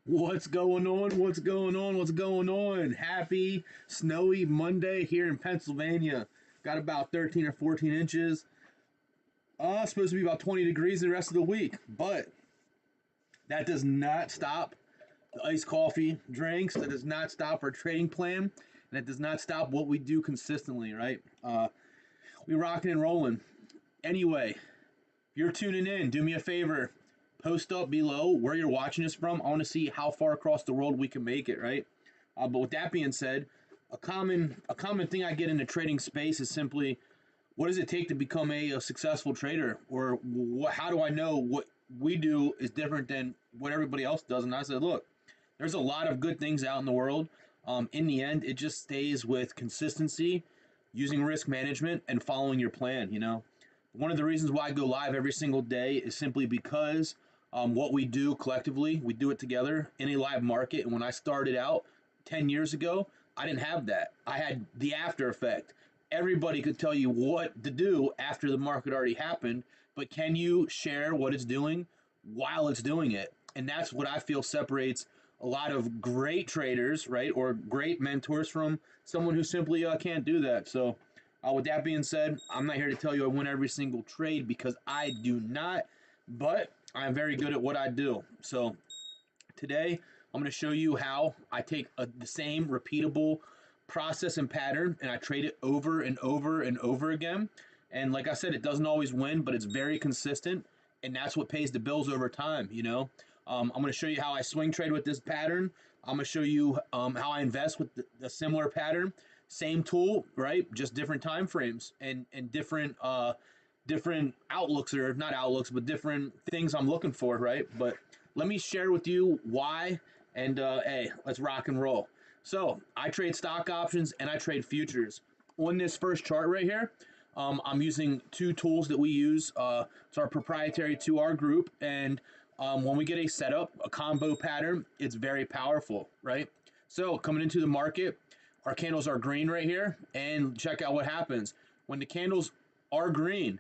What's going on? What's going on? What's going on? Happy snowy Monday here in Pennsylvania. Got about 13 or 14 inches. Supposed to be about 20 degrees the rest of the week, but that does not stop the iced coffee drinks. That does not stop our trading plan, and that does not stop what we do consistently, right? We rocking and rolling. Anyway, if you're tuning in, do me a favor. Post up below where you're watching us from. I want to see how far across the world we can make it, right? But with that being said, a common thing I get in the trading space is simply, what does it take to become a successful trader? Or how do I know what we do is different than what everybody else does? And I said, look, there's a lot of good things out in the world. In the end, it just stays with consistency, using risk management, and following your plan, you know? One of the reasons why I go live every single day is simply because what we do collectively, we do it together in a live market. And when I started out 10 years ago, I didn't have that. I had the after effect. Everybody could tell you what to do after the market already happened, but can you share what it's doing while it's doing it? And that's what I feel separates a lot of great traders, right, or great mentors from someone who simply can't do that. So with that being said, I'm not here to tell you I win every single trade, because I do not, but I'm very good at what I do. So today, I'm going to show you how I take the same repeatable process and pattern, and I trade it over and over and over again. And like I said, it doesn't always win, but it's very consistent, and that's what pays the bills over time, you know? I'm going to show you how I swing trade with this pattern. I'm going to show you how I invest with the similar pattern. Same tool, right? Just different time frames and different different outlooks, or not outlooks, but different things I'm looking for, right? But let me share with you why, and hey, let's rock and roll. So I trade stock options and I trade futures. On this first chart right here, I'm using two tools that we use. It's our proprietary to our group, and when we get a setup, a combo pattern, it's very powerful, right? So coming into the market, our candles are green right here, and check out what happens. When the candles are green,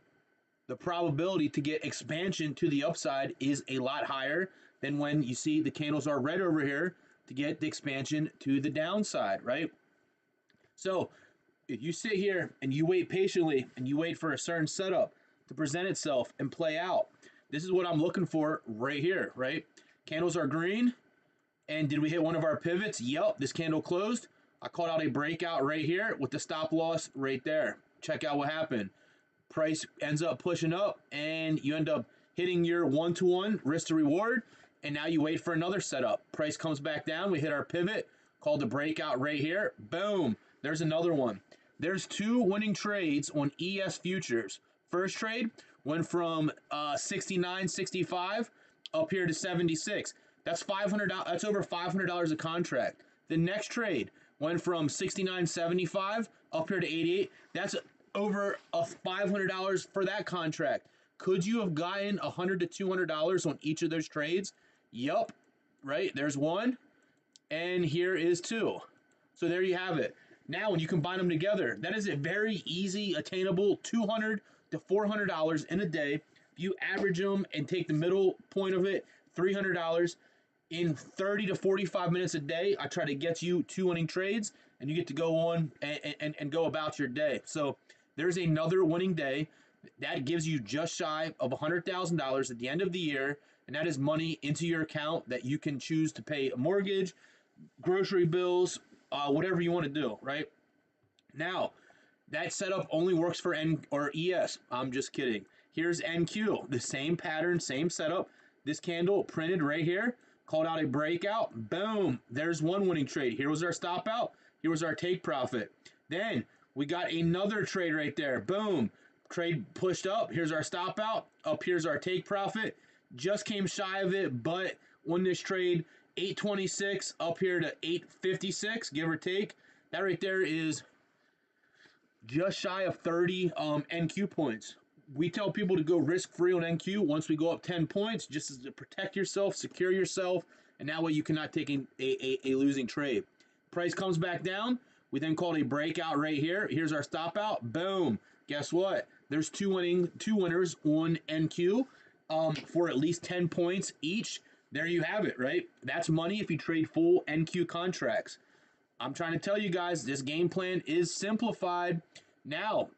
the probability to get expansion to the upside is a lot higher than when you see the candles are red over here to get the expansion to the downside, right? So if you sit here and you wait patiently and you wait for a certain setup to present itself and play out, this is what I'm looking for right here, right? Candles are green, and did we hit one of our pivots? Yup, this candle closed. I called out a breakout right here with the stop loss right there. Check out what happened. Price ends up pushing up, and you end up hitting your one-to-one risk to reward, and now you wait for another setup. Price comes back down. We hit our pivot called the breakout right here. Boom. There's another one. There's two winning trades on ES futures. First trade went from 69.65 up here to 76. That's $500. That's over $500 a contract. The next trade went from 69.75 up here to 88. That's over $500 for that contract. Could you have gotten $100 to $200 on each of those trades? Yup. Right? There's one, and here is two. So there you have it. Now, when you combine them together, that is a very easy, attainable $200 to $400 in a day. If you average them and take the middle point of it, $300 in 30 to 45 minutes a day. I try to get you two winning trades, and you get to go on and go about your day. So there's another winning day. That gives you just shy of $100,000 at the end of the year, and that is money into your account that you can choose to pay a mortgage, grocery bills, whatever you want to do, right? Now, that setup only works for N or ES. I'm just kidding. Here's NQ, the same pattern, same setup. This candle printed right here, called out a breakout. Boom, there's one winning trade. Here was our stop out. Here was our take profit. Then we got another trade right there. Boom, trade pushed up. Here's our stop out. Up here's our take profit. Just came shy of it, but on this trade, 826 up here to 856, give or take. That right there is just shy of 30 NQ points. we tell people to go risk-free on NQ once we go up 10 points, just to protect yourself, secure yourself, and that way you cannot take a losing trade. Price comes back down. We then call it a breakout right here. Here's our stop out. Boom. Guess what? There's two winners on NQ for at least 10 points each. There you have it, right? That's money if you trade full NQ contracts. I'm trying to tell you guys, this game plan is simplified. Now,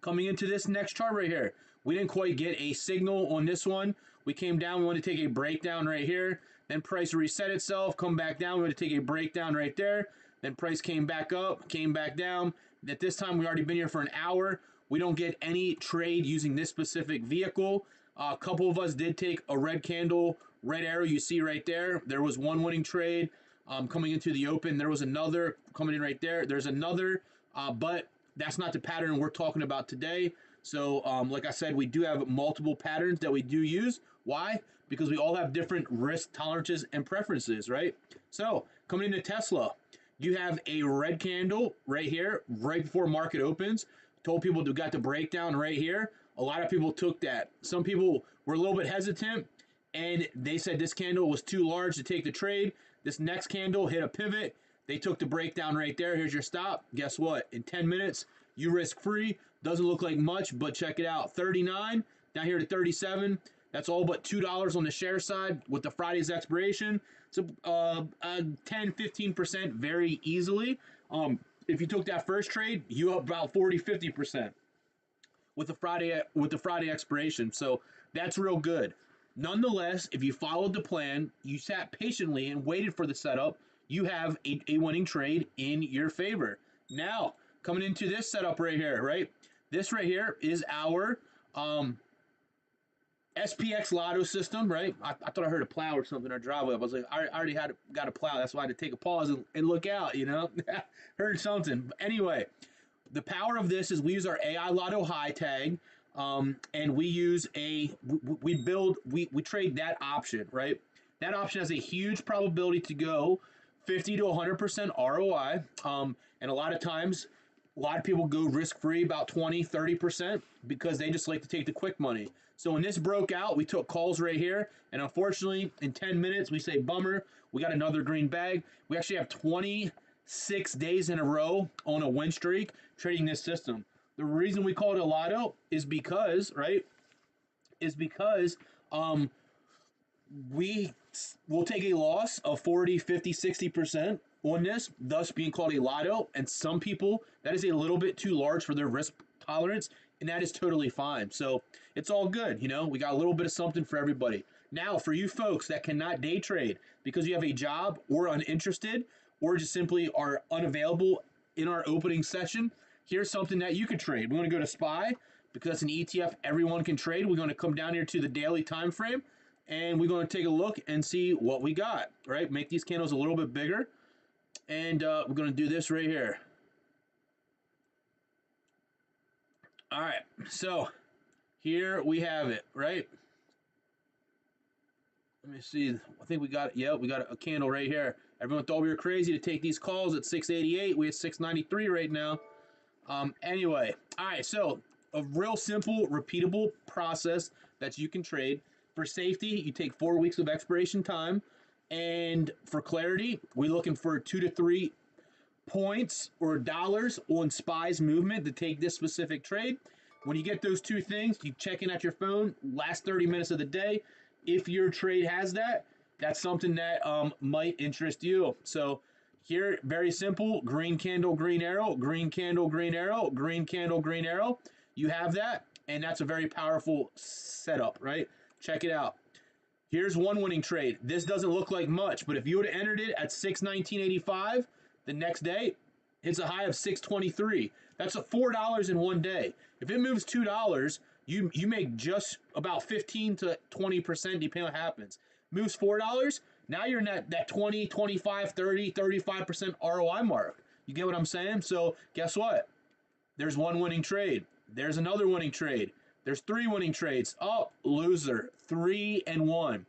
coming into this next chart right here, we didn't quite get a signal on this one. We came down, we want to take a breakdown right here. Then price reset itself, come back down, we want to take a breakdown right there. Then price came back up, came back down. At this time, we already been here for an hour. We don't get any trade using this specific vehicle. A couple of us did take a red candle, red arrow you see right there. There was one winning trade coming into the open. There was another coming in right there. There's another, but that's not the pattern we're talking about today. So, like I said, we do have multiple patterns that we do use. Why? Because we all have different risk tolerances and preferences, right? So, coming into Tesla, you have a red candle right here, right before market opens. Told people to got the breakdown right here. A lot of people took that. Some people were a little bit hesitant, and they said this candle was too large to take the trade. This next candle hit a pivot. They took the breakdown right there. Here's your stop. Guess what? In 10 minutes, you risk-free. Doesn't look like much, but check it out. 39 down here to 37. That's all but $2 on the share side with the Friday's expiration. So 10-15% very easily. If you took that first trade, you up about 40-50% with the Friday expiration. So that's real good. Nonetheless, if you followed the plan, you sat patiently and waited for the setup, you have a winning trade in your favor. Now, coming into this setup right here, right? This right here is our SPX lotto system, right? I thought I heard a plow or something in our driveway. I was like, I already got a plow. That's why I had to take a pause and look out, you know? Heard something. But anyway, the power of this is we use our AI Lotto high tag, and we use we trade that option, right? That option has a huge probability to go 50 to 100% ROI, and a lot of times, a lot of people go risk-free about 20-30% because they just like to take the quick money. So when this broke out, we took calls right here, and unfortunately, in 10 minutes, we say, bummer, we got another green bag. We actually have 26 days in a row on a win streak trading this system. The reason we call it a lotto is because, right, we will take a loss of 40, 50, 60% on this, thus being called a lotto. And some people, that is a little bit too large for their risk tolerance, and that is totally fine. So it's all good, you know, we got a little bit of something for everybody. Now, for you folks that cannot day trade because you have a job or uninterested or just simply are unavailable in our opening session, here's something that you could trade. We're going to go to SPY because it's an ETF everyone can trade. We're going to come down here to the daily time frame, and we're going to take a look and see what we got, right? Make these candles a little bit bigger, and we're going to do this right here. All right, so here we have it, right? Let me see. I think we got it. Yeah, we got a candle right here. Everyone thought we were crazy to take these calls at 688. We at 693 right now. Anyway, all right, so a real simple, repeatable process that you can trade. For safety, you take 4 weeks of expiration time. And for clarity, we're looking for 2 to 3 points or dollars on SPY's movement to take this specific trade. When you get those two things, you check in at your phone last 30 minutes of the day. If your trade has that, that's something that might interest you. So here, very simple, green candle, green arrow, green candle, green arrow, green candle, green arrow. You have that, and that's a very powerful setup, right? Check it out. Here's one winning trade. This doesn't look like much, but if you would have entered it at 619.85, the next day, it's a high of 623. That's a $4 in one day. If it moves $2, you make just about 15 to 20% depending on what happens. Moves $4, now you're in that 20, 25, 30, 35% ROI mark. You get what I'm saying? So guess what? There's one winning trade. There's another winning trade. There's 3 winning trades. Oh, loser. 3 and 1.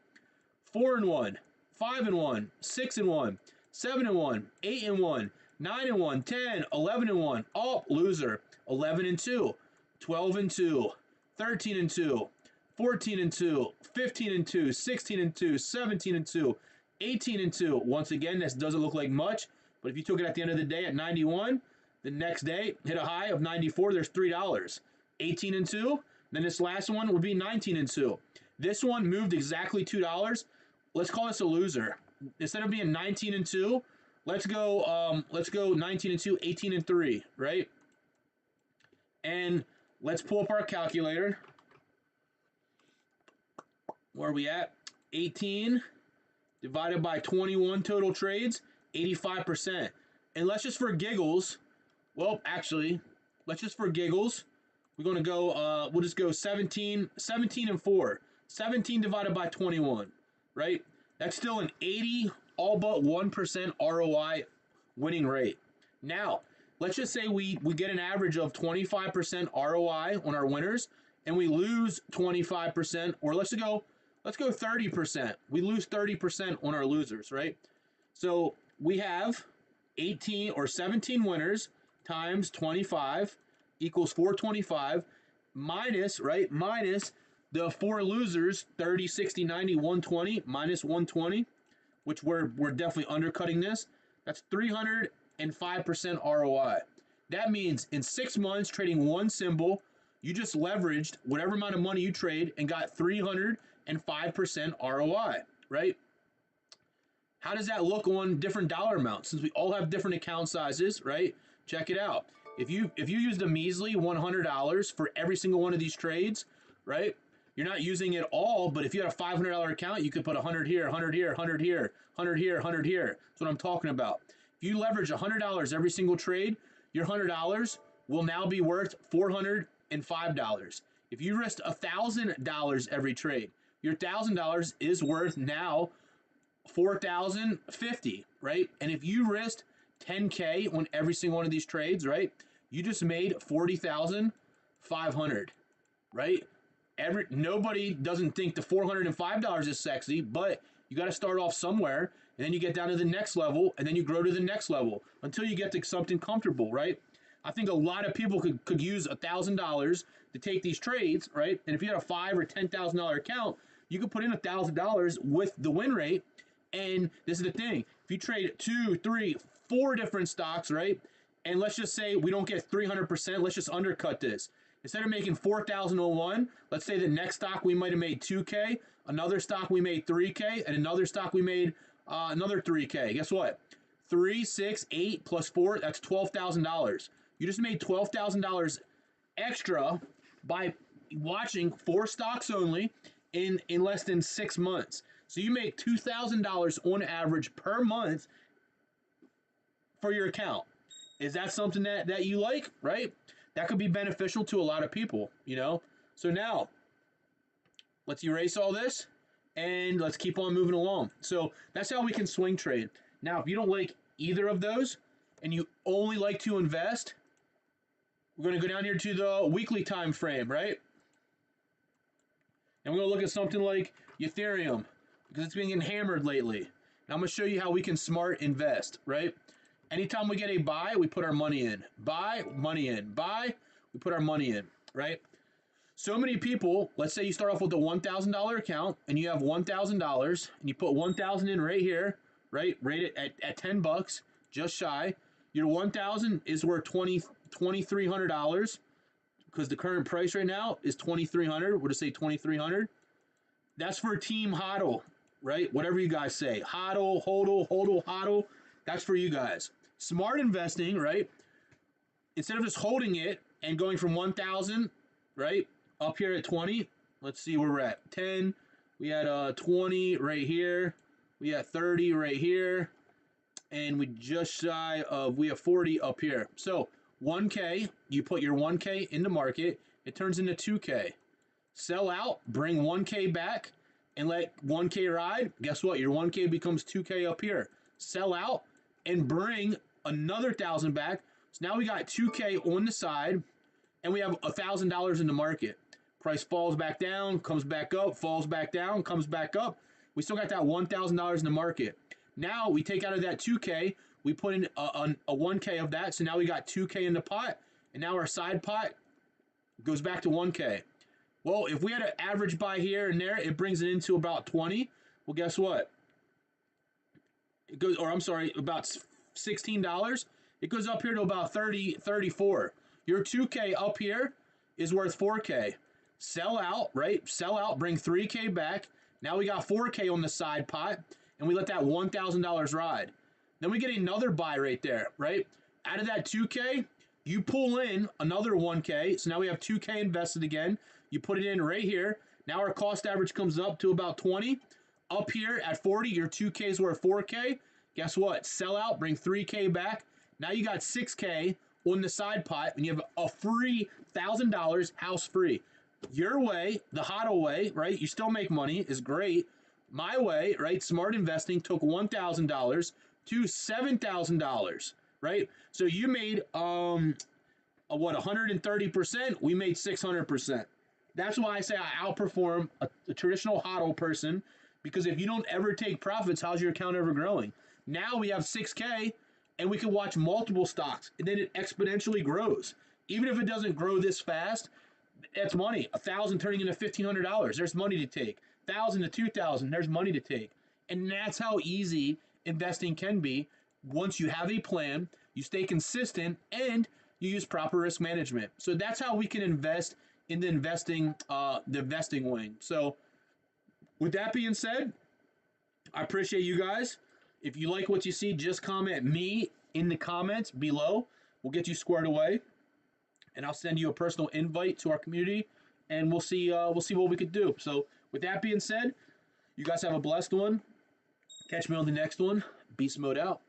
4 and 1. 5 and 1. 6 and 1. 7 and 1. 8 and 1. 9 and 1. 10. 11 and 1. Oh, loser. 11 and 2. 12 and 2. 13 and 2, 14 and 2, 15 and 2, 16 and 2, 17 and 2, 18 and 2. Once again, this doesn't look like much, but if you took it at the end of the day at 91, the next day hit a high of 94, there's $3. 18 and 2, then this last one would be 19 and 2. This one moved exactly $2. Let's call this a loser. Instead of being 19 and 2, let's go 19 and 2, 18 and 3, right? And let's pull up our calculator. Where are we at? 18 divided by 21 total trades, 85%. And let's just for giggles, well, actually, let's just for giggles, we're going to go, we'll just go 17 and 4. 17 divided by 21, right? That's still an 80, all but 1% ROI winning rate. Now, let's just say we get an average of 25% ROI on our winners, and we lose 25%, or let's go 30%. We lose 30% on our losers, right? So we have 18 or 17 winners times 25 equals 425 minus, right? Minus the 4 losers, 30, 60, 90, 120 minus 120, which we're definitely undercutting this. That's 305% ROI. That means in 6 months trading one symbol, you just leveraged whatever amount of money you trade and got 305% ROI, right? How does that look on different dollar amounts? Since we all have different account sizes, right? Check it out. If you used a measly $100 for every single one of these trades, right? You're not using it all, but if you had a $500 account, you could put 100 here, 100 here, 100 here, 100 here, 100 here. That's what I'm talking about. If you leverage $100 every single trade, your $100 will now be worth $405. If you risk $1,000 every trade, your $1,000 is worth now $4,050, right? And if you risked 10K on every single one of these trades, right, you just made $40,500, right? Nobody doesn't think the $405 is sexy, but you got to start off somewhere, and then you get down to the next level, and then you grow to the next level until you get to something comfortable, right? I think a lot of people could use $1,000 to take these trades, right? And if you had a $5,000 or $10,000 account, you could put in $1,000 with the win rate. And this is the thing: if you trade 2, 3, 4 different stocks, right? And let's just say we don't get 300%. Let's just undercut this. Instead of making 4,001, let's say the next stock we might have made 2K, another stock we made 3K, and another stock we made another 3K. Guess what? 3, 6, 8 plus 4, that's $12,000. You just made $12,000 extra by watching 4 stocks only in less than 6 months. So you make $2,000 on average per month for your account. Is that something that you like, right? That could be beneficial to a lot of people, you know? So now, let's erase all this, and let's keep on moving along. So that's how we can swing trade. Now, if you don't like either of those, and you only like to invest, we're going to go down here to the weekly time frame, right? And we're going to look at something like Ethereum, because it's been getting hammered lately. And I'm going to show you how we can smart invest, right? Anytime we get a buy, we put our money in. Buy, money in. Buy, we put our money in, right? So many people, let's say you start off with a $1,000 account, and you have $1,000, and you put $1,000 in right here, right? Rate it at $10, just shy. Your $1,000 is worth $2,300, because the current price right now is $2,300. We'll just say $2,300. That's for Team HODL, right? Whatever you guys say. HODL, HODL, HODL, HODL. That's for you guys. Smart investing, right? Instead of just holding it and going from 1,000, right, up here at 20, let's see where we're at. 10, we had 20 right here, we had 30 right here, and we just shy of, we have 40 up here. So 1K, you put your 1K in the market, it turns into 2K. Sell out, bring 1K back, and let 1K ride. Guess what? Your 1K becomes 2K up here. Sell out and bring another 1,000 back. So now we got 2K on the side, and we have $1,000 in the market. Price falls back down, comes back up, falls back down, comes back up. We still got that $1,000 in the market. Now we take out of that 2K, we put in a 1K of that, so now we got 2K in the pot, and now our side pot goes back to 1K. Well, if we had an average buy here and there, it brings it into about 20. Well, guess what? It goes, or I'm sorry, about $16. It goes up here to about 30, 34. Your 2K up here is worth 4K. Sell out, right? Sell out, bring 3K back. Now we got 4K on the side pot, and we let that $1,000 ride. Then we get another buy right there, right? Out of that 2K, you pull in another 1K. So now we have 2K invested again. You put it in right here. Now our cost average comes up to about 20. Up here at 40, your 2K is worth 4K. Guess what? Sell out, bring 3K back. Now you got 6K on the side pot, and you have a free $1,000 house free. Your way, the HODL way, right? You still make money, is great. My way, right? Smart investing took $1,000 to $7,000, right? So you made what 130%? We made 600%. That's why I say I outperform a traditional HODL person, because if you don't ever take profits, how's your account ever growing? Now we have 6K, and we can watch multiple stocks, and then it exponentially grows. Even if it doesn't grow this fast, that's money. 1,000 turning into $1,500. There's money to take. 1,000 to 2,000. There's money to take. And that's how easy investing can be once you have a plan, you stay consistent, and you use proper risk management. So that's how we can invest in the investing wing. So with that being said, I appreciate you guys. If you like what you see, just comment me in the comments below. We'll get you squared away, and I'll send you a personal invite to our community, and we'll see what we could do. So with that being said, you guys have a blessed one. Catch me on the next one. Beast mode out.